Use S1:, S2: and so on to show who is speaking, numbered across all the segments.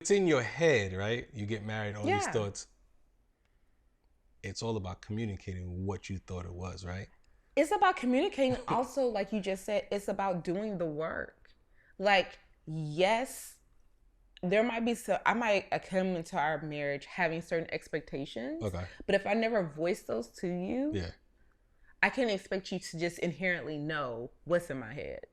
S1: It's in your head, right? You get married, all these
S2: Yeah.
S1: thoughts. It's all about communicating what you thought it was, right?
S2: It's about communicating. Also, like you just said, it's about doing the work. Like, yes, there might be some, I might come into our marriage having certain expectations,
S1: Okay.
S2: but if I never voice those to you,
S1: Yeah.
S2: I can't expect you to just inherently know what's in my head,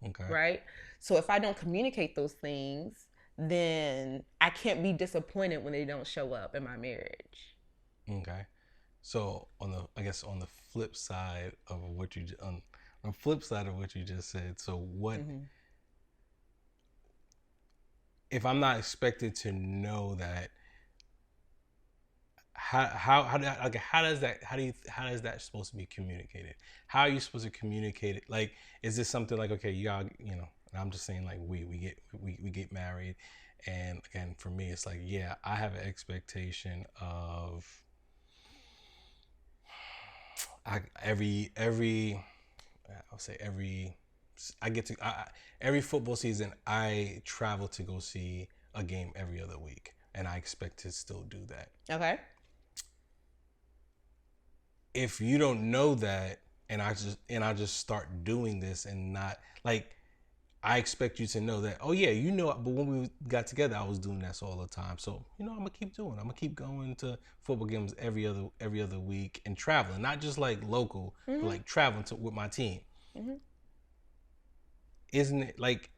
S1: Okay.
S2: right? So if I don't communicate those things, then I can't be disappointed when they don't show up in my marriage.
S1: Okay. So on the flip side of what you on the flip side of what you just said. So what
S2: Mm-hmm.
S1: if I'm not expected to know that? How does that supposed to be communicated? How are you supposed to communicate it? Like, is this something like, okay, and I'm just saying, like, we get married, and again, for me, it's like, yeah, I have an expectation of I'll say I get to every football season I travel to go see a game every other week, and I expect to still do that.
S2: Okay.
S1: If you don't know that, and I just start doing this, and not like, I expect you to know that, oh yeah, but when we got together I was doing this all the time. So, I'm gonna keep doing it. I'm gonna keep going to football games every other week, and traveling, not just like local, but
S2: Mm-hmm.
S1: like traveling with my team.
S2: Mm-hmm.
S1: Isn't it like,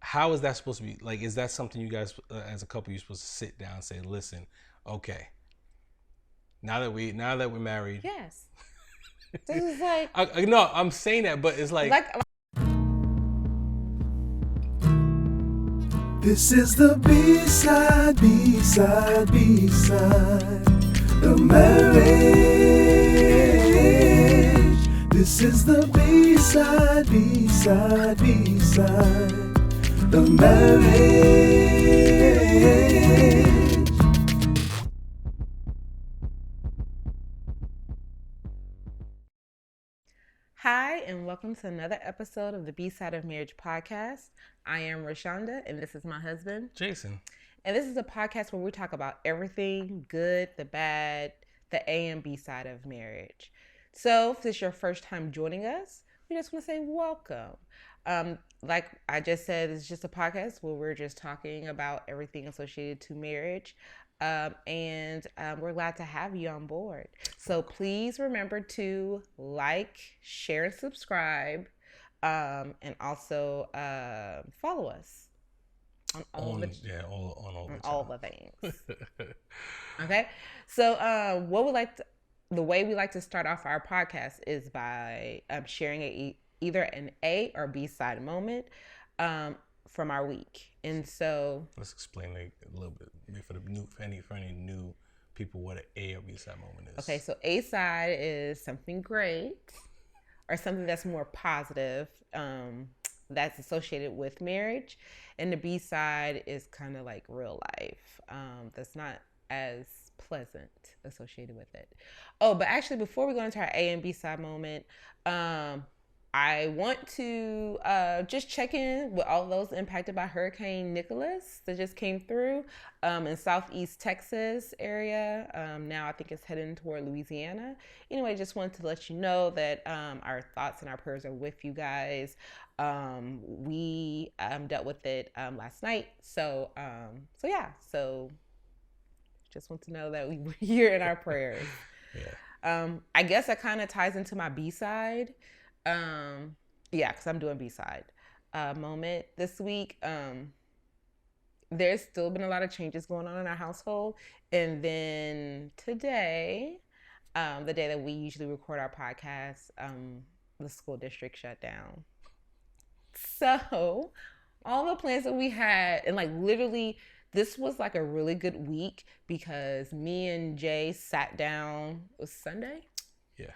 S1: how is that supposed to be? Like, is that something you guys, as a couple, you're supposed to sit down and say, listen, okay, now that we're married.
S2: Yes. This is like,
S1: No, I'm saying that, but it's like,
S2: like
S3: This is the B-side, B-side, B-side, the marriage. This is the B-side, B-side, B-side, the marriage.
S2: hi, and welcome to another episode of the Bside of Marriage Podcast. I am Rashonda, and this is my husband.
S1: Jason.
S2: And this is a podcast where we talk about everything good, the bad, the A and B side of marriage. So, if this is your first time joining us, we just want to say welcome. Like I just said, it's just a podcast where we're just talking about everything associated to marriage. And we're glad to have you on board. So please remember to like, share, and subscribe, and also follow us on all the
S1: On
S2: all the things. Okay, so the way we like to start off our podcast is by sharing either an A or B side moment from our week, and so
S1: Let's explain like a little bit, maybe for any new people, what an A or B side moment is.
S2: okay, so A side is something great or something that's more positive, that's associated with marriage, and the B side is kind of like real life, that's not as pleasant associated with it. Oh, but actually, before we go into our A and B side moment, I want to just check in with all those impacted by Hurricane Nicholas that just came through in Southeast Texas area. Now I think it's heading toward Louisiana. Anyway, just wanted to let you know that our thoughts and our prayers are with you guys. We dealt with it last night. So just want to know that we were here in our prayers.
S1: Yeah.
S2: I guess that kind of ties into my B side. Yeah, because I'm doing B-side moment this week. There's still been a lot of changes going on in our household. And then today, the day that we usually record our podcast, the school district shut down. So all the plans that we had, and like literally, this was like a really good week because me and Jay sat down. It was Sunday?
S1: Yeah.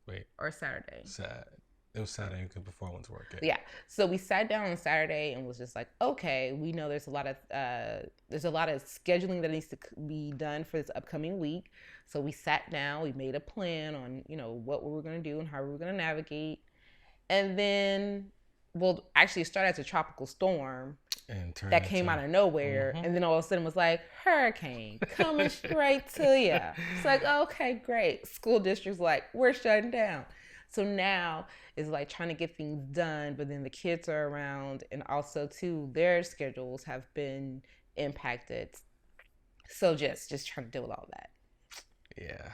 S1: Wait.
S2: Or Saturday?
S1: Sad. It was Saturday because before I went to work.
S2: Yeah. So we sat down on Saturday and was just like, okay, we know there's a lot of scheduling that needs to be done for this upcoming week. So we sat down, we made a plan on what we were going to do and how we were going to navigate. And then well, actually it started as a tropical storm
S1: And turn
S2: that came out of nowhere, and then all of a sudden was like hurricane coming straight to you. It's like, okay, great. School district's like, we're shutting down. So now it's like trying to get things done, but then the kids are around, and also too their schedules have been impacted. So just trying to deal with all that.
S1: Yeah.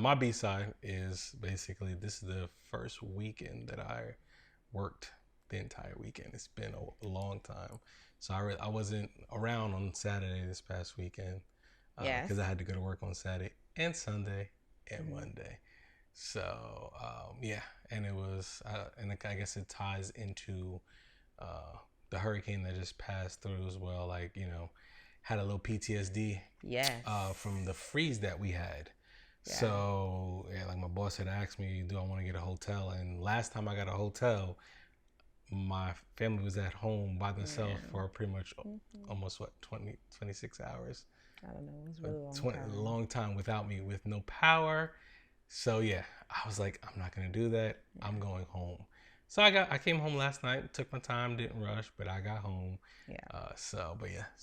S1: My B-side is basically, this is the first weekend that I worked the entire weekend. It's been a long time. So I wasn't around on Saturday this past weekend because I had to go to work on Saturday and Sunday and Monday. So, yeah, and it was, and I guess it ties into the hurricane that just passed through as well. Like, had a little PTSD from the freeze that we had. Yeah. So, yeah, like my boss had asked me, do I want to get a hotel? And last time I got a hotel, my family was at home by themselves for pretty much almost 26 hours.
S2: I don't know, it was really
S1: a long time without me, with no power. So yeah, I was like, I'm not gonna do that. I'm going home. So I came home last night, took my time, didn't rush, but I got home. Yeah. So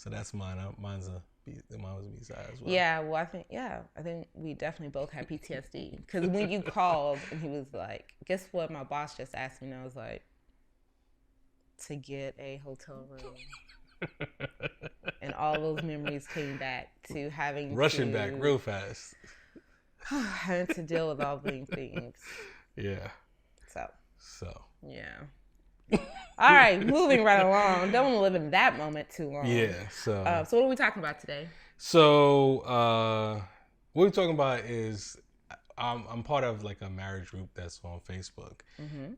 S1: that's mine. Mine was a B-side as well.
S2: Yeah. Well, I think we definitely both had PTSD, because when you called and he was like, guess what? My boss just asked me, and I was like, to get a hotel room. And all those memories came back to
S1: rushing back real fast.
S2: Having to deal with all these things.
S1: Yeah.
S2: So. Yeah. All right, moving right along. Don't want to live in that moment too long.
S1: Yeah. So
S2: what are we talking about today?
S1: So what we're talking about is I'm part of like a marriage group that's on Facebook,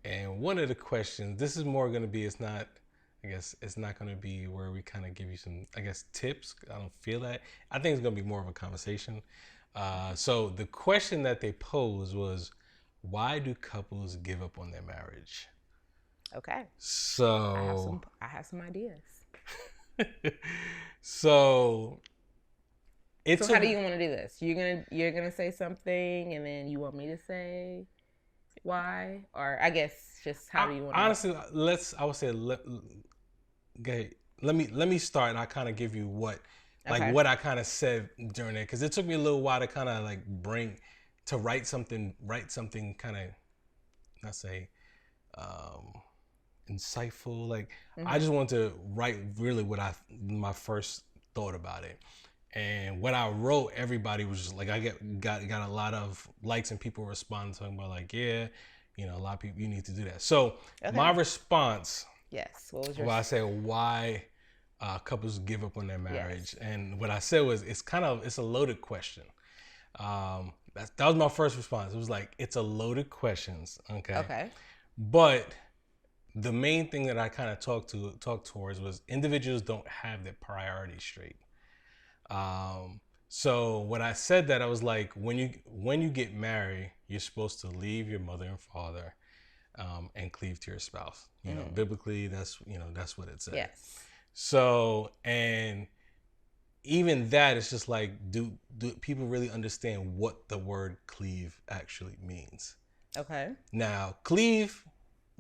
S1: and one of the questions, this is more going to be, it's not going to be where we kind of give you some, tips. I don't feel that. I think it's going to be more of a conversation. So the question that they posed was, why do couples give up on their marriage?
S2: Okay.
S1: So
S2: I have some ideas.
S1: So
S2: how do you want to do this? You're gonna say something, and then you want me to say why, or I guess just how do you want to?
S1: Honestly, let me start, and I kind of give you what I kind of said during it, because it took me a little while to kind of like write something kind of, not say insightful. Like I just want to write really what my first thought about it. And when I wrote, everybody was just like, I got a lot of likes, and people responding, talking about like, yeah, a lot of people, you need to do that. So my response,
S2: yes, what was your?
S1: Well, I said why couples give up on their marriage, and what I said was it's a loaded question. That was my first response. It was like, it's a loaded questions, okay. But the main thing that I kind of talked towards was individuals don't have their priorities straight. So when I said that, I was like, when you get married, you're supposed to leave your mother and father, and cleave to your spouse. Biblically, that's what it says.
S2: Yes.
S1: So, and even that, it's just like, do people really understand what the word cleave actually means? Okay. Now, cleave.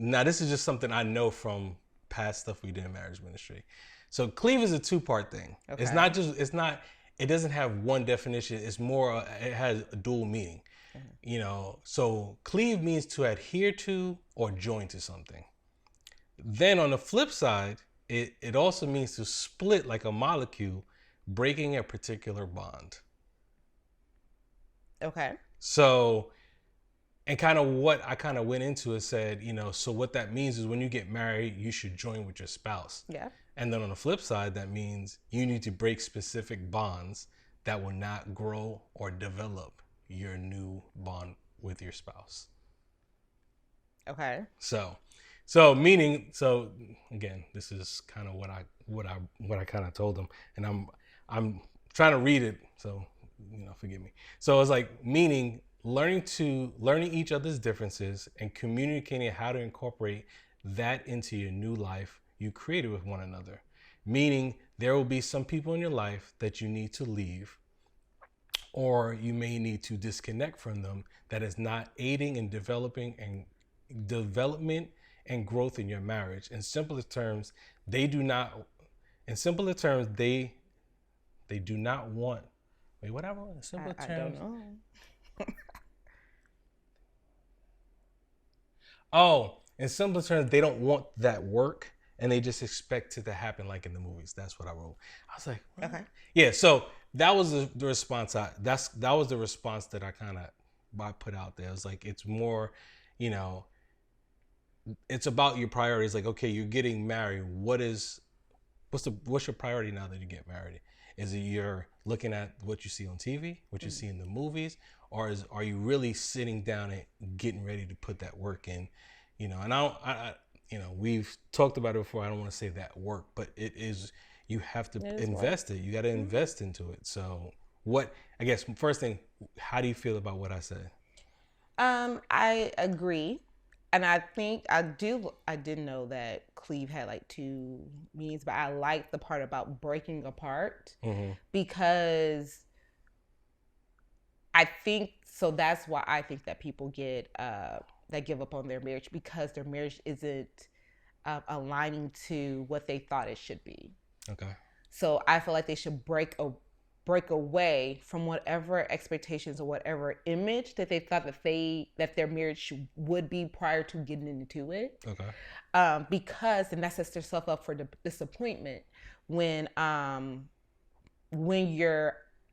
S1: Now, this is just something I know from past stuff we did in marriage ministry. So cleave is a two-part thing. Okay. It doesn't have one definition. It's more, it has a dual meaning. So cleave means to adhere to or join to something. Then on the flip side, it also means to split like a molecule, breaking a particular bond. Okay. So, and kind of what I kind of went into is said, so what that means is when you get married, you should join with your spouse. Yeah. And then on the flip side, that means you need to break specific bonds that will not grow or develop your new bond with your spouse. Okay. So again, this is kind of what I kind of told them, and I'm trying to read it, so forgive me. So it's like, meaning learning each other's differences and communicating how to incorporate that into your new life you created with one another. Meaning there will be some people in your life that you need to leave, or you may need to disconnect from them, that is not aiding in development and growth in your marriage. In simpler terms, they do not. In simpler terms, they do not want. Wait, what I wrote? In simpler
S2: I
S1: terms.
S2: don't know.
S1: Oh, in simpler terms, they don't want that work, and they just expect it to happen like in the movies. That's what I wrote. I was like, what?
S2: Okay.
S1: Yeah. So that was the response. That was the response that I kind of put out there. It was like, it's more, you know, it's about your priorities. Like, okay, you're getting married. What's your priority now that you get married? Is it you're looking at what you see on TV, what you see in the movies, or are you really sitting down and getting ready to put that work in? You know, and I we've talked about it before. I don't want to say that work, but it is. You have to invest it. You got to invest into it. So, I guess first thing, how do you feel about what I said?
S2: I agree. And I think I didn't know that Cleve had like two meanings, but I like the part about breaking apart because I think so. That's why I think that people get that give up on their marriage because their marriage isn't aligning to what they thought it should be.
S1: Okay.
S2: So I feel like they should break away from whatever expectations or whatever image that they thought that their marriage would be prior to getting into it.
S1: Okay.
S2: Because then that sets yourself up for disappointment when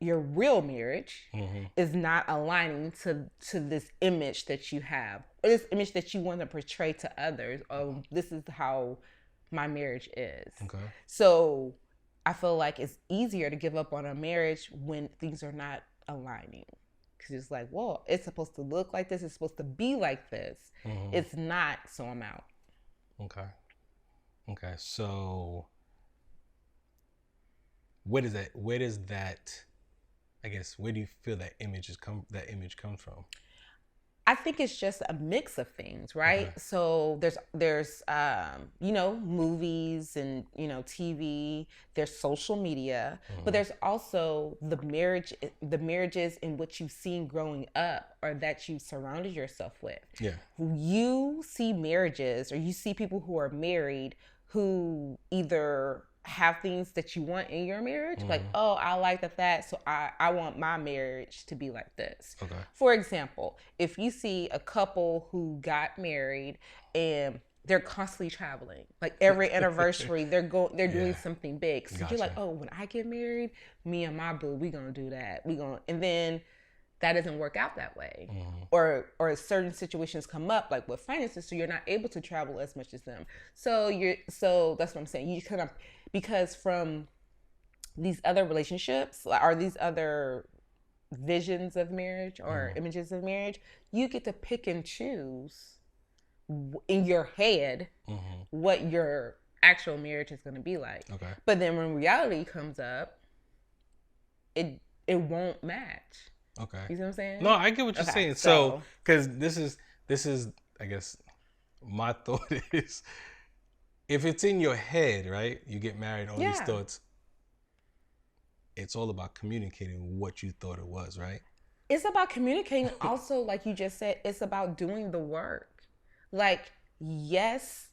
S2: your real marriage is not aligning to this image that you have, or this image that you want to portray to others. This is how my marriage is.
S1: Okay.
S2: So I feel like it's easier to give up on a marriage when things are not aligning. Because it's like, well, it's supposed to look like this. It's supposed to be like this. It's not, so I'm out.
S1: Okay. So where does that, I guess, where do you feel that image comes from?
S2: I think it's just a mix of things, right?
S1: Okay.
S2: So there's movies and TV, there's social media, but there's also the marriages in which you've seen growing up or that you've surrounded yourself with.
S1: Yeah.
S2: You see marriages or you see people who are married who either have things that you want in your marriage, like, oh, I like that, so I want my marriage to be like this.
S1: Okay.
S2: For example, if you see a couple who got married and they're constantly traveling, like every anniversary they're doing something big, so you're like, oh, when I get married, me and my boo, we gonna do that, and then that doesn't work out that way. Or certain situations come up, like with finances, so you're not able to travel as much as them. So that's what I'm saying. You kind of, because from these other relationships or these other visions of marriage or images of marriage, you get to pick and choose in your head what your actual marriage is going to be like.
S1: Okay.
S2: But then when reality comes up, it won't match.
S1: Okay.
S2: You see what I'm saying?
S1: No, I get what you're saying. So, because this is, I guess, my thought is, if it's in your head, right? You get married, all these thoughts. It's all about communicating what you thought it was, right?
S2: It's about communicating. Also, like you just said, it's about doing the work. Like, yes,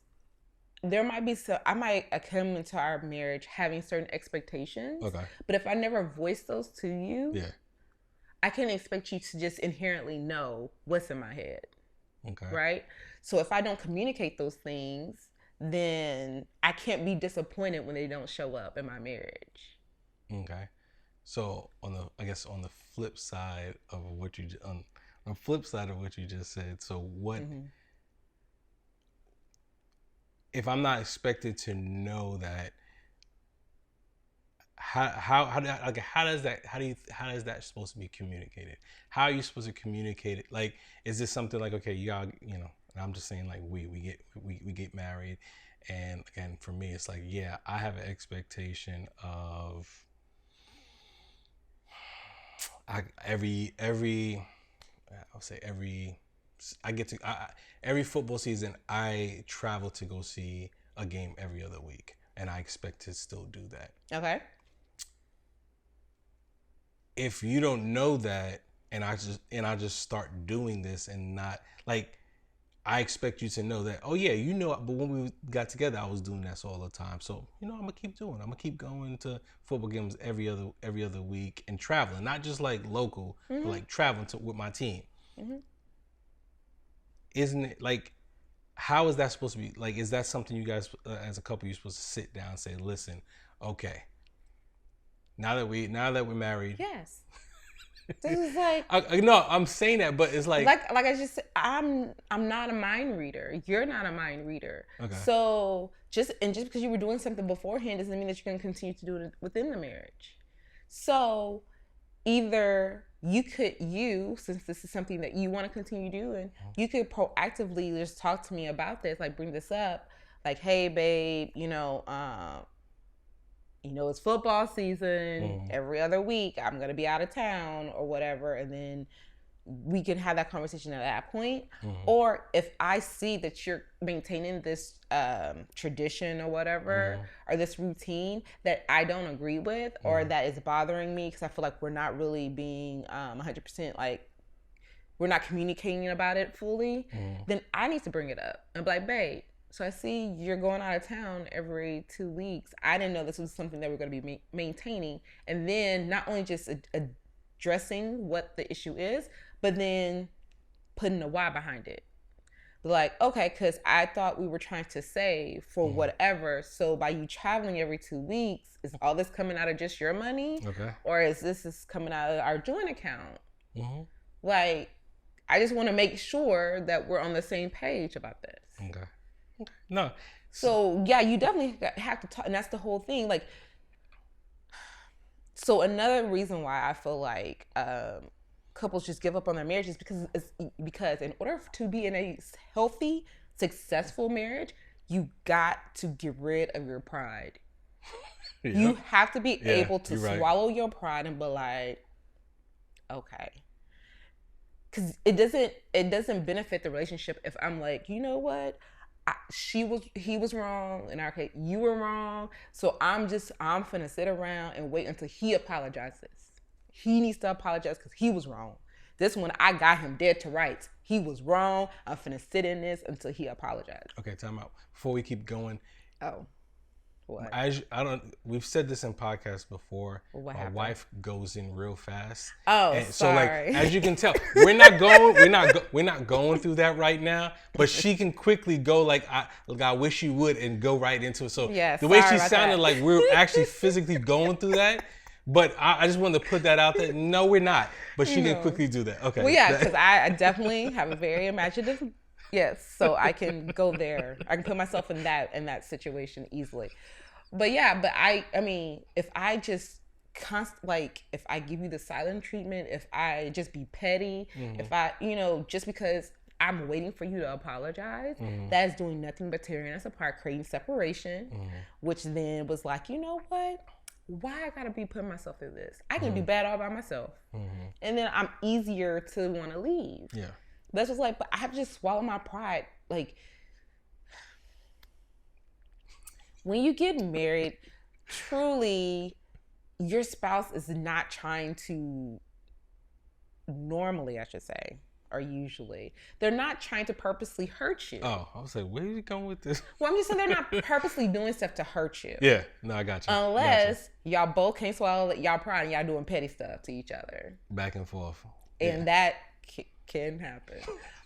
S2: there might be I might come into our marriage having certain expectations.
S1: Okay.
S2: But if I never voice those to you,
S1: yeah,
S2: I can't expect you to just inherently know what's in my head.
S1: Okay.
S2: Right? So if I don't communicate those things, then I can't be disappointed when they don't show up in my marriage.
S1: Okay. So on the flip side of what you just said, so what if I'm not expected to know that? How is that supposed to be communicated? How are you supposed to communicate it? Like, is this something like, okay, y'all, and I'm just saying, like, we get married, and again, for me, it's like, yeah, I have an expectation of every football season I travel to go see a game every other week, and I expect to still do that.
S2: Okay.
S1: If you don't know that, and I just start doing this, and not like, I expect you to know that, oh yeah, you know, but when we got together, I was doing that all the time. So, you know, I'm gonna keep doing it. I'm gonna keep going to football games every other week and traveling, not just like local, but like traveling with my team. Isn't it like, how is that supposed to be? Like, is that something you guys, as a couple, you're supposed to sit down and say, listen, okay, now that we're married.
S2: Yes. This is like,
S1: no, I'm saying that, but it's like
S2: I just said, I'm not a mind reader. You're not a mind reader.
S1: Okay.
S2: So just because you were doing something beforehand doesn't mean that you're going to continue to do it within the marriage. So either since this is something that you want to continue doing, you could proactively just talk to me about this, like bring this up, like, hey babe, it's football season. Every other week I'm going to be out of town or whatever. And then we can have that conversation at that point. Or if I see that you're maintaining this tradition or whatever, or this routine that I don't agree with, or that is bothering me because I feel like we're not really being 100% like, we're not communicating about it fully, then I need to bring it up and be like, babe, so I see you're going out of town every 2 weeks. I didn't know this was something that we're going to be maintaining. And then not only just addressing what the issue is, but then putting a why behind it. Like, okay, because I thought we were trying to save for whatever. So by you traveling every 2 weeks, is all this coming out of just your money?
S1: Okay.
S2: Or is this coming out of our joint account? Like, I just want to make sure that we're on the same page about this.
S1: Okay. No.
S2: So yeah, you definitely have to talk, and that's the whole thing. Like, so another reason why I feel like couples just give up on their marriage is because in order to be in a healthy, successful marriage, you got to get rid of your pride. Yep. You have to be able to swallow your pride and be like, okay. Because it doesn't benefit the relationship if I'm like, you know what? He was wrong. In our case, you were wrong. So I'm finna sit around and wait until he apologizes. He needs to apologize because he was wrong. This one, I got him dead to rights. He was wrong. I'm finna sit in this until he apologizes.
S1: Okay, time out. Before we keep going.
S2: Oh. What?
S1: We've said this in podcasts before.
S2: What
S1: My
S2: happened?
S1: wife goes in real fast.
S2: Oh,
S1: and
S2: sorry.
S1: So like, as you can tell, we're not going through that right now. But she can quickly go like, I wish you would, and go right into it. So the way she sounded like we're actually physically going through that. But I just wanted to put that out there. No, we're not. But she can quickly do that. Okay.
S2: Well, yeah, because I definitely have a very imaginative. Yes, so I can go there. I can put myself in that situation easily. But yeah, I mean, if I just if I give you the silent treatment, if I just be petty, if I, just because I'm waiting for you to apologize, that is doing nothing but tearing us apart, creating separation, which then was like, you know what? Why I gotta be putting myself through this? I can do bad all by myself. And then I'm easier to want to leave.
S1: Yeah.
S2: That's just like, but I have to just swallow my pride. Like, when you get married, truly, your spouse is not trying to, normally, I should say, or usually, they're not trying to purposely hurt you.
S1: Oh, I was like, where are you going with this?
S2: Well, I'm just saying they're not purposely doing stuff to hurt you.
S1: Yeah, no, I got you.
S2: Unless y'all both can't swallow y'all pride and y'all doing petty stuff to each other.
S1: Back and forth.
S2: And that can happen.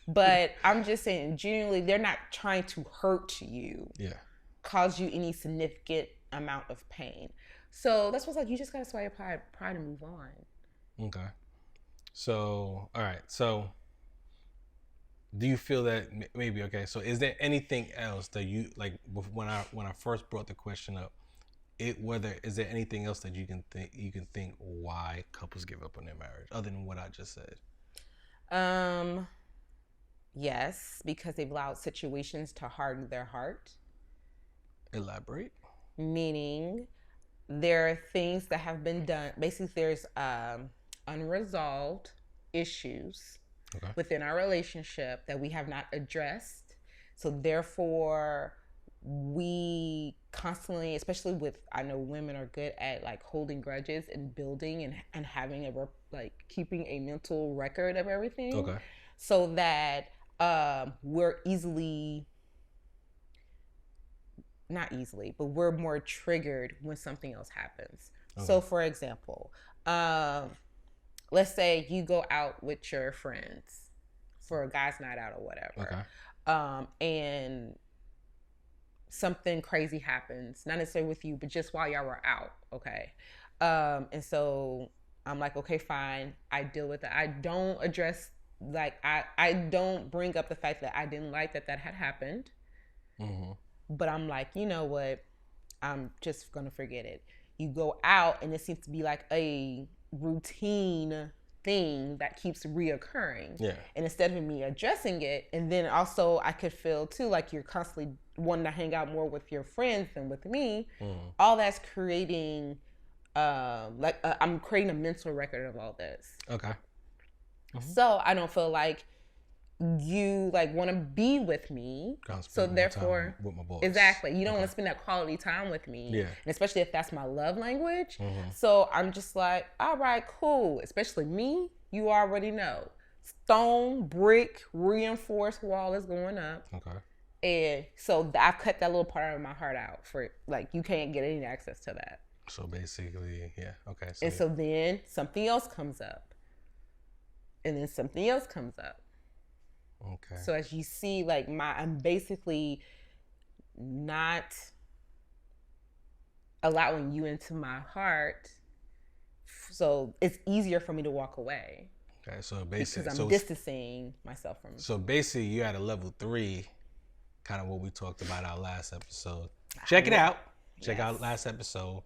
S2: But I'm just saying, genuinely, they're not trying to hurt you.
S1: Yeah. Cause
S2: you any significant amount of pain. So that's what's like, you just gotta swallow your pride and move on.
S1: Okay. So, all right. So, do you feel that maybe, okay, so is there anything else that you, like, when I first brought the question up, is there anything else that you can think why couples give up on their marriage other than what I just said?
S2: Yes, because they've allowed situations to harden their heart.
S1: Elaborate.
S2: Meaning there are things that have been done. Basically, there's unresolved issues within our relationship that we have not addressed. So therefore, we constantly, especially with, I know women are good at like holding grudges and building and having keeping a mental record of everything. Okay. So that we're not easily, but we're more triggered when something else happens. Okay. So for example, let's say you go out with your friends for a guy's night out or whatever. Okay. And something crazy happens, not necessarily with you, but just while y'all were out. Okay. And so I'm like, okay, fine. I deal with it. I don't address, like, I don't bring up the fact that I didn't like that had happened. Mm-hmm. But I'm like, you know what? I'm just going to forget it. You go out and it seems to be like a routine thing that keeps reoccurring. Yeah. And instead of me addressing it, and then also I could feel too like you're constantly wanting to hang out more with your friends than with me. All that's creating, I'm creating a mental record of all this. Okay. Mm-hmm. So I don't feel like you like want to be with me, so therefore with my boys. Exactly, you don't want to spend that quality time with me. Yeah. And especially if that's my love language. Mm-hmm. So I'm just like, all right, cool. Especially me, you already know, stone, brick, reinforced wall is going up. Okay. And so I've cut that little part of my heart out for, like, you can't get any access to that.
S1: So basically, yeah, okay.
S2: So then something else comes up, and then something else comes up. Okay. So as you see, like, I'm basically not allowing you into my heart, so it's easier for me to walk away.
S1: Okay, so basically,
S2: because I'm distancing myself from.
S1: So basically, you're at a level 3, kind of what we talked about our last episode. Check it out. Check out last episode.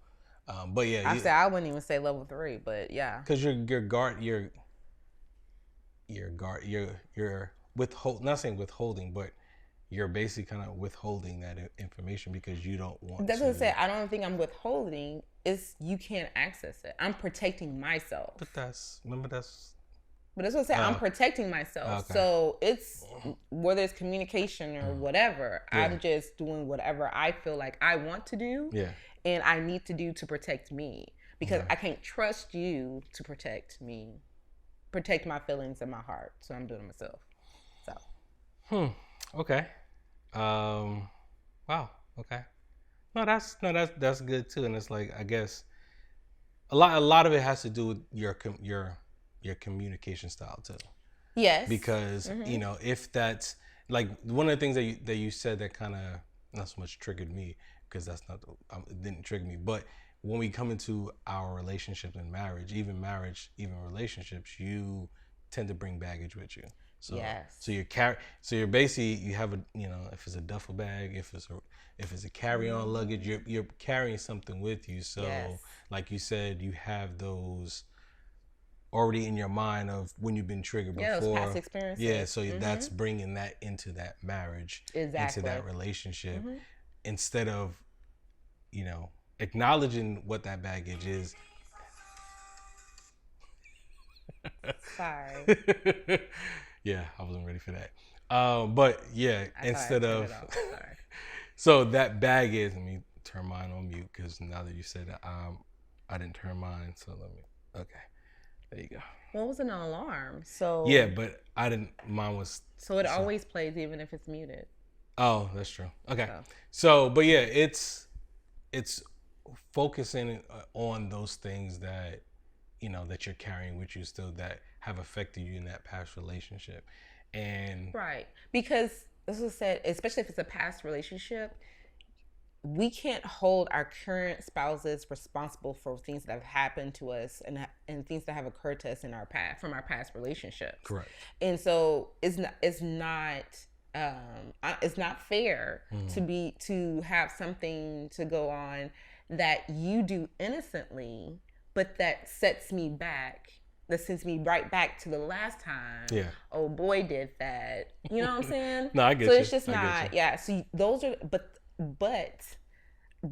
S1: But yeah,
S2: I wouldn't even say level 3, but yeah,
S1: because you're not saying withholding, but you're basically kind of withholding that information because you don't want
S2: That's what I say. I don't think I'm withholding. It's you can't access it. I'm protecting myself.
S1: But that's what
S2: I say. I'm protecting myself. Okay. So it's, whether it's communication or whatever, I'm just doing whatever I feel like I want to do. Yeah. And I need to do to protect me, because I can't trust you to protect me, protect my feelings and my heart. So I'm doing it myself. So.
S1: Okay. Wow. Okay. No, that's good too. And it's like, I guess a lot of it has to do with your communication style too.
S2: Yes.
S1: Because you know, if that's like one of the things that you said that kind of not so much triggered me, because that's not it didn't trigger me, but when we come into our relationships and marriage, even relationships, you tend to bring baggage with you. So, yes. So you're basically, you have if it's a duffel bag, if it's a carry-on luggage, you're carrying something with you. So like you said, you have those already in your mind of when you've been triggered before.
S2: Those past experiences.
S1: Yeah, so that's bringing that into that marriage, into that relationship, instead of, acknowledging what that baggage is.
S2: Sorry.
S1: Yeah, I wasn't ready for that. But yeah, instead of so that bag is. Let me turn mine on mute, because now that you said that, I didn't turn mine. So okay, there you go.
S2: Well, it was an alarm, so
S1: yeah, but I didn't. Mine was.
S2: So it always plays even if it's muted.
S1: Oh, that's true. Okay, so but yeah, it's focusing on those things that that you're carrying with you still, that have affected you in that past relationship. And
S2: right, because as I said, especially if it's a past relationship, we can't hold our current spouses responsible for things that have happened to us and things that have occurred to us in our past, from our past relationships. Correct. And so it's not fair to have something to go on that you do innocently, but that sets me back. That sends me right back to the last time. Yeah. Oh, boy, did that. You know what I'm saying?
S1: No, I get you.
S2: So it's just not. Yeah. So those are, but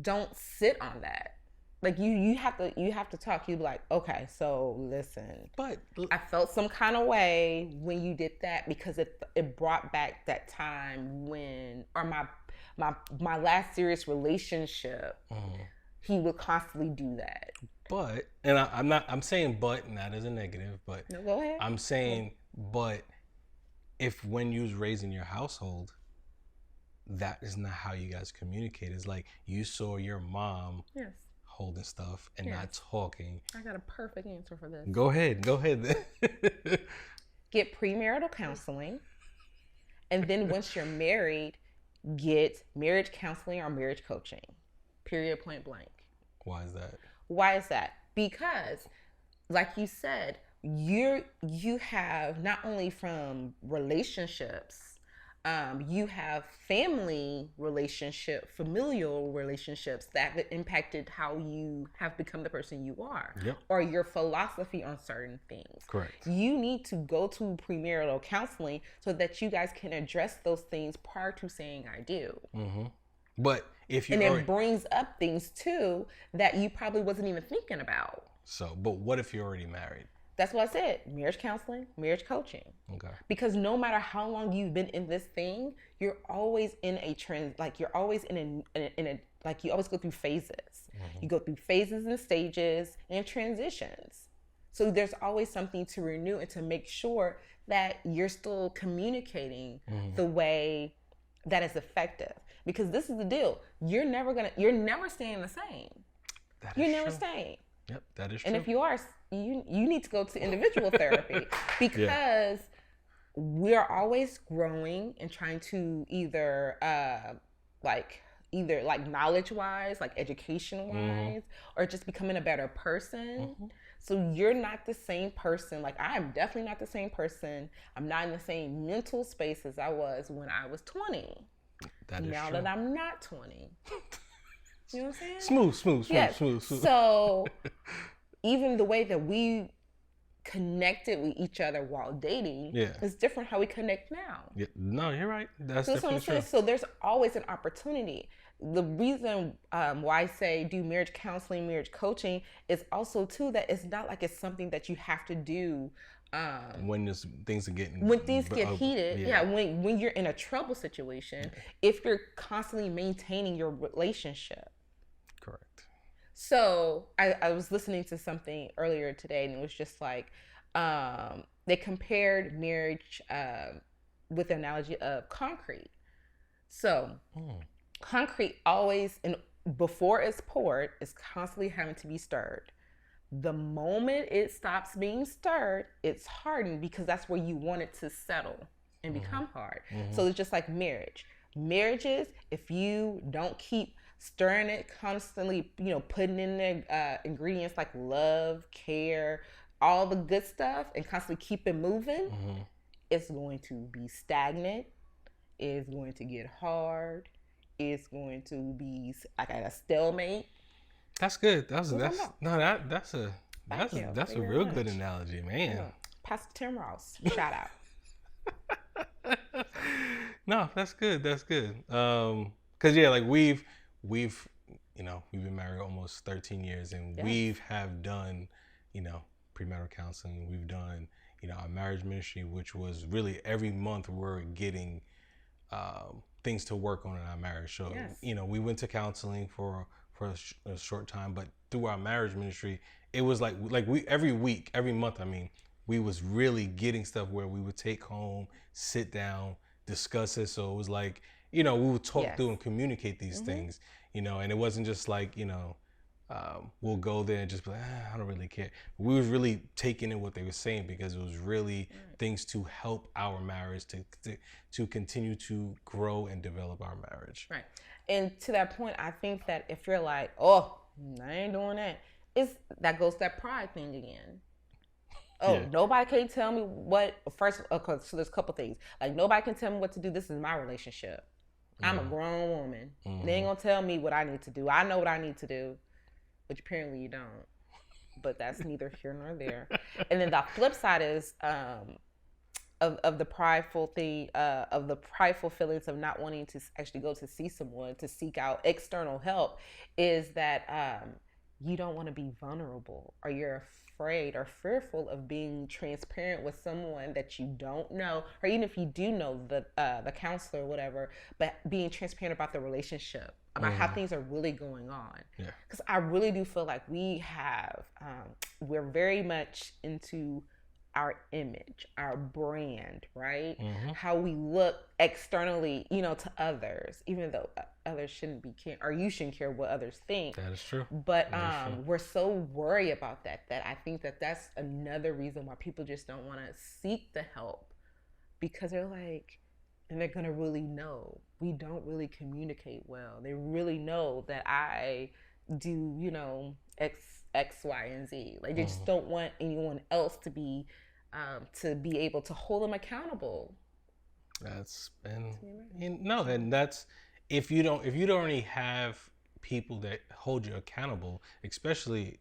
S2: don't sit on that. Like you have to talk. You be like, okay, so listen. But I felt some kind of way when you did that, because it brought back that time when, or my last serious relationship. He would constantly do that.
S1: But, and I'm saying but, not as a negative, but
S2: no, go ahead.
S1: I'm saying, but if when you was raising your household, that is not how you guys communicate. It's like you saw your mom
S2: Yes.
S1: holding stuff and
S2: Yes.
S1: not talking.
S2: I got a perfect answer for this.
S1: Go ahead.
S2: Get premarital counseling. And then once you're married, get marriage counseling or marriage coaching. Period, point blank.
S1: Why is that?
S2: Why is that? Because, like you said, you have not only from relationships, you have family relationship, familial relationships that have impacted how you have become the person you are,
S1: Yep.
S2: or your philosophy on certain things.
S1: Correct.
S2: You need to go to premarital counseling so that you guys can address those things prior to saying I do.
S1: Mm-hmm. But if you
S2: and it brings up things too that you probably wasn't even thinking about.
S1: But what if you're already married?
S2: That's what I said. Marriage counseling, marriage coaching.
S1: Okay.
S2: Because no matter how long you've been in this thing, you're always in a trend. Like you're always in a like you always go through phases. Mm-hmm. You go through phases and stages and transitions. So there's always something to renew and to make sure that you're still communicating the way that is effective. Because this is the deal. You're never staying the same. You're never staying.
S1: Yep, that is true.
S2: And if you are, you need to go to individual therapy because we're always growing and trying to either knowledge wise, like education wise, or just becoming a better person. Mm-hmm. So you're not the same person. Like I'm definitely not the same person. I'm not in the same mental space as I was when I was 20.
S1: That is
S2: now
S1: true.
S2: that I'm not 20. You know what I'm saying?
S1: Smooth.
S2: So even the way that we connected with each other while dating is different how we connect now.
S1: Yeah. No, you're right. That's
S2: so
S1: definitely true.
S2: So there's always an opportunity. The reason why I say do marriage counseling, marriage coaching is also too that it's not like it's something that you have to do when things get heated. When you're in a trouble situation, if you're constantly maintaining your relationship.
S1: Correct.
S2: So I was listening to something earlier today, and it was just like they compared marriage with the analogy of concrete. So concrete always, before it's poured, is constantly having to be stirred. The moment it stops being stirred, it's hardened because that's where you want it to settle and become hard. So it's just like marriage. Marriages, if you don't keep stirring it constantly, putting in the ingredients like love, care, all the good stuff, and constantly keep it moving, it's going to be stagnant. It's going to get hard. It's going to be like at a stalemate.
S1: That's good. That's a real good analogy, man.
S2: Yeah. Pastor Tim Ross, shout out.
S1: No, that's good. Cause like we've been married almost 13 years, and we've have done, premarital counseling. We've done, our marriage ministry, which was really every month we're getting things to work on in our marriage. So we went to counseling for a short time, but through our marriage ministry, it was like we every month, we was really getting stuff where we would take home, sit down, discuss it. So it was like, we would talk through and communicate these things, and it wasn't just like, we'll go there and just be like, I don't really care. We was really taking in what they were saying because it was really things to help our marriage to continue to grow and develop our marriage.
S2: Right. And to that point, I think that if you're like, oh, I ain't doing that, that goes to that pride thing again. Nobody can tell me what, so there's a couple things. Like, nobody can tell me what to do. This is my relationship. I'm a grown woman. They ain't gonna tell me what I need to do. I know what I need to do, which apparently you don't. But that's neither here nor there. And then the flip side is of the prideful thing, of the prideful feelings of not wanting to actually go to see someone, to seek out external help, is that you don't want to be vulnerable, or you're afraid or fearful of being transparent with someone that you don't know, or even if you do know the counselor or whatever, but being transparent about the relationship, about how things are really going on. Because I really do feel like we're very much into our image, our brand, right?
S1: Mm-hmm.
S2: How we look externally, to others, even though others shouldn't be care, or you shouldn't care what others think.
S1: That is true.
S2: But
S1: That is true.
S2: we're so worried about that I think that's another reason why people just don't want to seek the help, because they're like, and they're gonna really know we don't really communicate well. They really know that I do, X, Y, and Z. Like they just don't want anyone else to be able to hold them accountable.
S1: That's and that's if you don't already have people that hold you accountable, especially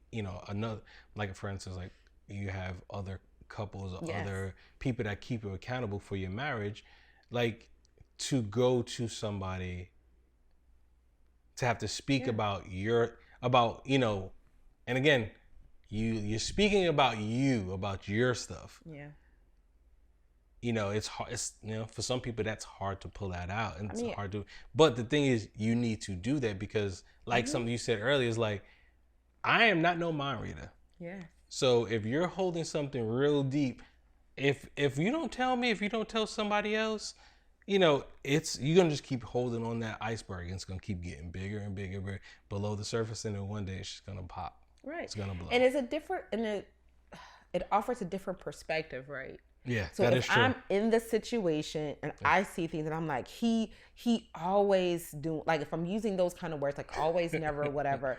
S1: another, like for instance, like you have other couples or
S2: Yes.
S1: other people that keep you accountable for your marriage, like to go to somebody to have to speak about and again, you're speaking about your stuff.
S2: Yeah.
S1: It's hard. It's for some people that's hard to pull that out, and it's
S2: mean,
S1: hard to. But the thing is, you need to do that because, like something you said earlier, is like, I am not no mind reader.
S2: Yeah.
S1: So if you're holding something real deep, if you don't tell me, if you don't tell somebody else, it's you're gonna just keep holding on that iceberg, and it's gonna keep getting bigger and bigger below the surface, and then one day it's just gonna pop.
S2: Right.
S1: It's gonna blow.
S2: And it's a different, and it offers a different perspective, right?
S1: Yeah,
S2: So
S1: that
S2: if
S1: is true.
S2: I'm in the situation and I see things and I'm like, he always do, like if I'm using those kind of words, like always, never, whatever,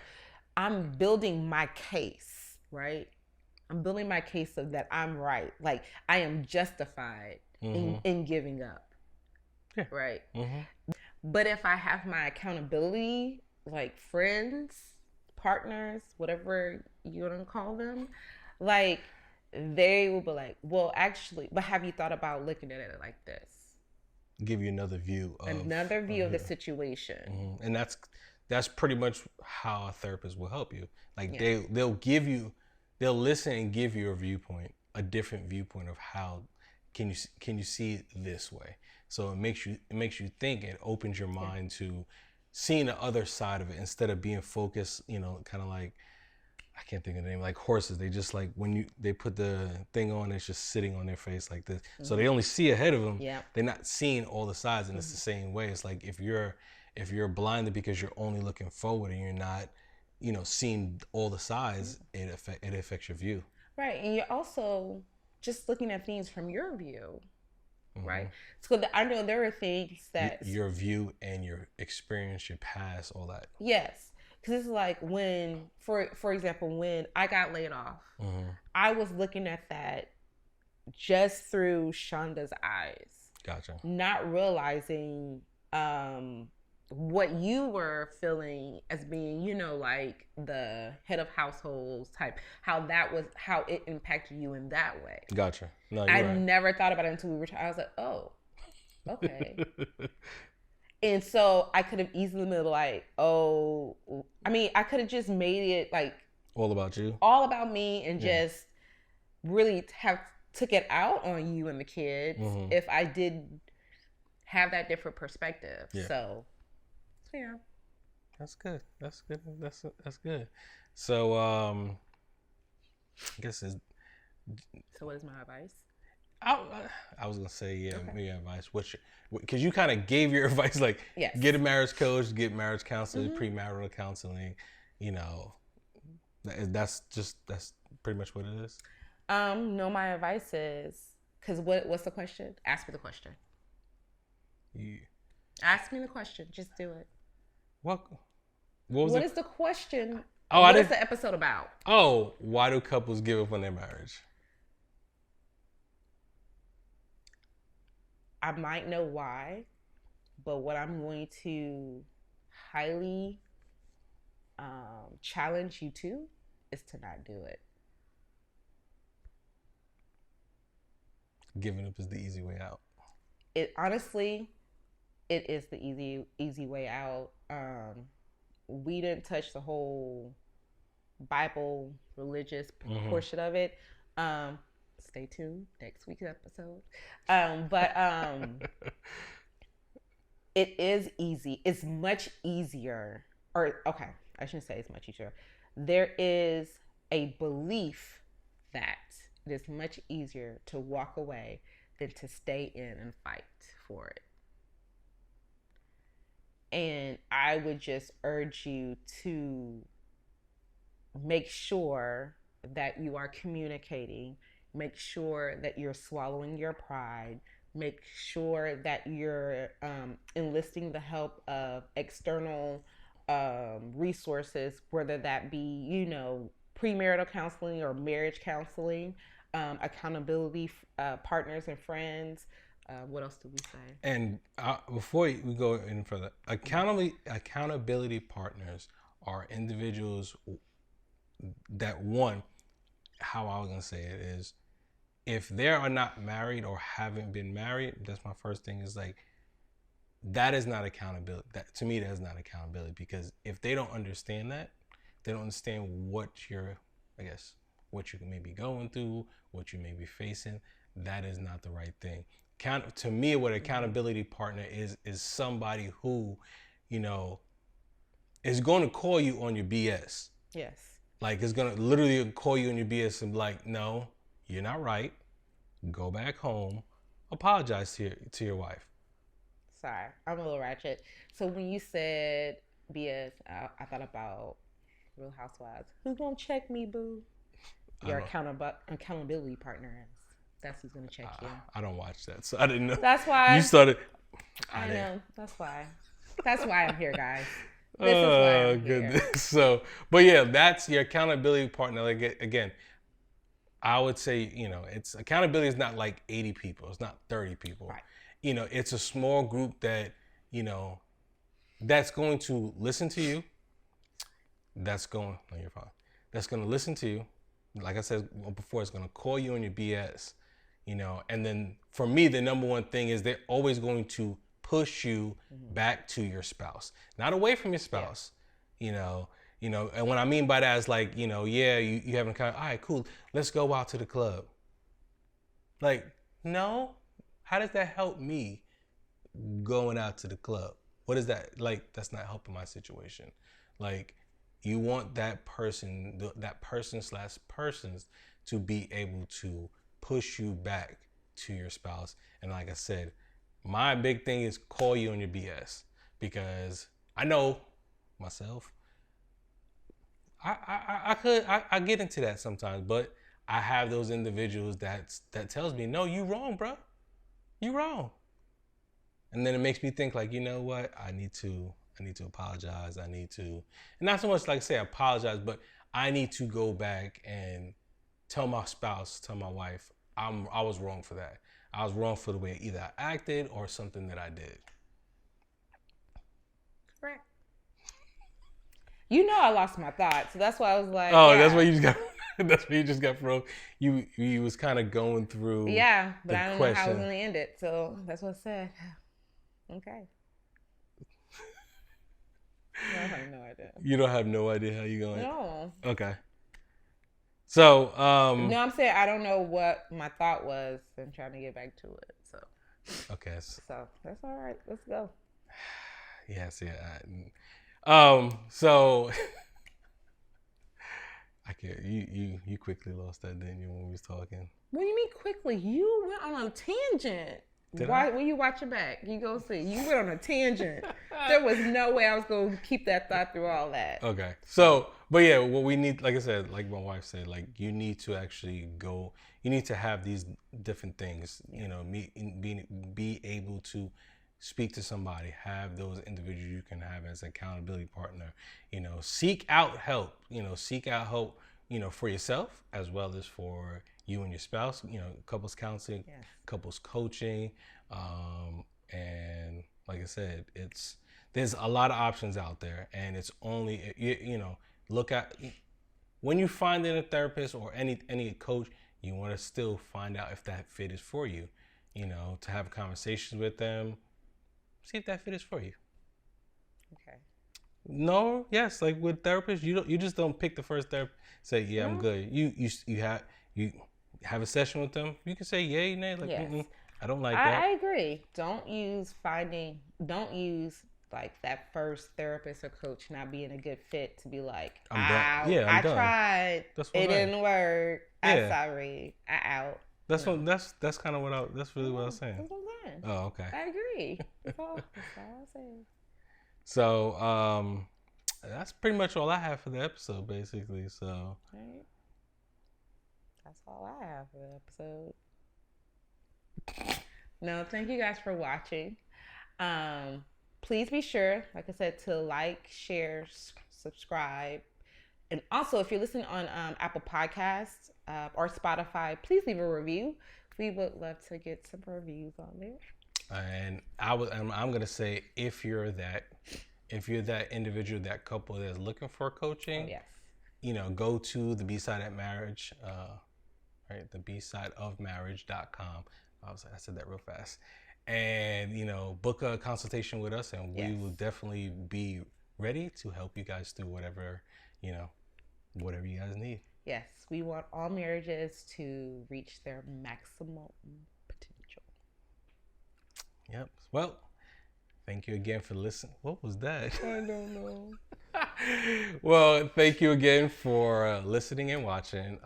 S2: I'm building my case, right? I'm building my case so that I'm right. Like I am justified in giving up.
S1: Yeah.
S2: Right.
S1: Mm-hmm.
S2: But if I have my accountability, like friends, partners, whatever you want to call them, like they will be like, well, actually, but have you thought about looking at it like this?
S1: Give you another view of
S2: the situation.
S1: Mm-hmm. And that's pretty much how a therapist will help you. Like
S2: Yeah.
S1: they'll listen and give you a viewpoint, a different viewpoint of how can you see it this way. So it makes you think. It opens your mind to seeing the other side of it instead of being focused. Kind of like, I can't think of the name, like horses. They just like when they put the thing on, it's just sitting on their face like this. So they only see ahead of them.
S2: Yeah.
S1: They're not seeing all the sides, and it's the same way. It's like if you're blinded because you're only looking forward and you're not, seeing all the sides, it affects your view.
S2: Right. And you're also just looking at things from your view.
S1: Mm-hmm.
S2: Right. So I know there are things that
S1: your view and your experience, your past, all that.
S2: Yes. Because it's like when, for example, when I got laid off, I was looking at that just through Shonda's eyes.
S1: Gotcha.
S2: Not realizing what you were feeling as being, like the head of households type, how it impacted you in that way.
S1: Gotcha. No, you're
S2: I
S1: right.
S2: never thought about it until we were I was like, oh, okay. And so I could have easily been like, I could have just made it like
S1: all about you,
S2: all about me, and just really took it out on you and the kids if I did have that different perspective.
S1: Yeah.
S2: So, yeah.
S1: That's good. That's good. That's good. So, I guess it's.
S2: So, what is my advice?
S1: I was gonna say, your advice. Because you kind of gave your advice, like, get a marriage coach, get marriage counseling, premarital counseling. That's pretty much what it is.
S2: No, my advice is, because what's the question? Ask me the question. Ask me the question. Just do it.
S1: What
S2: is the question?
S1: Oh,
S2: what is the episode about?
S1: Oh, why do couples give up on their marriage?
S2: I might know why, but what I'm going to highly challenge you to is to not do it.
S1: Giving up is the easy way out.
S2: It honestly, it is the easy way out. We didn't touch the whole Bible religious portion of it. Stay tuned next week's episode. It is easy. It's much easier. I shouldn't say it's much easier. There is a belief that it is much easier to walk away than to stay in and fight for it. And I would just urge you to make sure that you are communicating, make sure that you're swallowing your pride, make sure that you're enlisting the help of external resources, whether that be, premarital counseling or marriage counseling, accountability partners and friends. What else did we say?
S1: And before we go any further, accountability partners are individuals that, how I was going to say it is, if they are not married or haven't been married, that's my first thing, is like, that is not accountability. That, to me, that is not accountability, because if they don't understand that, they don't understand what what you may be going through, what you may be facing, that is not the right thing. To me, what accountability partner is somebody who, is going to call you on your BS.
S2: Yes.
S1: Like, it's going to literally call you on your BS and be like, no, you're not right. Go back home. Apologize to your wife.
S2: Sorry, I'm a little ratchet. So when you said BS, I thought about Real Housewives. Who's going to check me, boo? Your accountability partner is. That's who's going to check you.
S1: I don't watch that, so I didn't know.
S2: That's why.
S1: You started.
S2: I know. That's why. That's why I'm here, guys. This is why I'm
S1: goodness.
S2: here.
S1: So, but yeah, that's your accountability partner. Like, again, I would say, it's accountability is not like 80 people. It's not 30 people.
S2: Right.
S1: It's a small group that, that's going to listen to you. That's going to listen to you. Like I said before, it's going to call you on your BS, and then for me, the number one thing is they're always going to push you back to your spouse, not away from your spouse, and what I mean by that is like, you haven't kind of, all right, cool, let's go out to the club. Like, no, how does that help me going out to the club? What is that? Like, that's not helping my situation. Like, you want that person, that person/persons to be able to push you back to your spouse. And like I said, my big thing is call you on your BS, because I know myself, I get into that sometimes, but I have those individuals that tells me, no, you wrong, bro. You wrong. And then it makes me think like, you know what? I need to apologize. I need to, and not so much like say apologize, but I need to go back and tell my spouse, tell my wife, I was wrong for that. I was wrong for the way either I acted or something that I did.
S2: Correct. I lost my thought, so that's why I was like,
S1: oh, yeah. That's why you just got thrown. You was kind of going through.
S2: Yeah, but I don't know how I was going to end it, so that's what I said. Okay. No, I have no idea. You don't have no idea how you're going? No.
S1: Okay. So,
S2: no, I'm saying I don't know what my thought was. I'm trying to get back to it. So.
S1: Okay.
S2: So that's all right. Let's go.
S1: Yes, yeah. So I can't. You quickly lost that, didn't you, when we was talking?
S2: What do you mean quickly? You went on a tangent. When you watch it back, you go see. You went on a tangent. There was no way I was going to keep that thought through all that.
S1: Okay. So, but yeah, what we need, like I said, like my wife said, like you need to actually go, you need to have these different things, be able to speak to somebody, have those individuals you can have as an accountability partner, seek out help, for yourself as well as for you and your spouse, couples counseling, yes. Couples coaching. And like I said, there's a lot of options out there, and it's only, look at, when you find a therapist or any coach, you want to still find out if that fit is for you, to have conversations with them, see if that fit is for you.
S2: Okay.
S1: No, yes, like with therapists, you just don't pick the first therapist, say, yeah, I'm good. You have a session with them, you can say yay, nay, like, yes. I don't like that.
S2: I agree. Don't use like that first therapist or coach not being a good fit to be like,
S1: I'm done. Yeah, I'm
S2: I
S1: done.
S2: tried,
S1: That's
S2: it
S1: what
S2: didn't work.
S1: Yeah.
S2: I'm sorry, I out.
S1: That's
S2: No.
S1: what that's kind of what that's really what I was saying.
S2: That's what I'm saying.
S1: Oh, okay.
S2: I agree. That's all I'm saying.
S1: So, that's pretty much all I have for the episode, basically. So,
S2: Right. That's all I have for the episode. No, thank you guys for watching. Please be sure, like I said, to like, share, subscribe. And also, if you're listening on Apple Podcasts or Spotify, please leave a review. We would love to get some reviews on there.
S1: and I'm gonna say if you're that individual, that couple that's looking for coaching,
S2: Oh, yes.
S1: Go to the Bside of Marriage, right? The bsideofmarriage.com. I said that real fast. And, book a consultation with us, and we will definitely be ready to help you guys through whatever you guys need.
S2: Yes, we want all marriages to reach their maximum potential.
S1: Yep. Well, thank you again for listening. What was that?
S2: I don't know.
S1: Well, thank you again for listening and watching.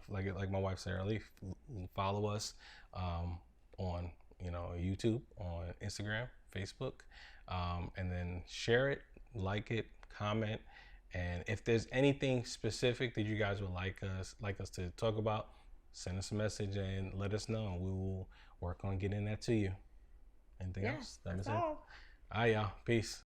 S1: Like my wife said earlier, follow us on YouTube, on Instagram, Facebook, and then share it, like it, comment, and if there's anything specific that you guys would like us to talk about, send us a message and let us know, and we will work on getting that to you. Anything else?
S2: That's all.
S1: All right, y'all. Peace.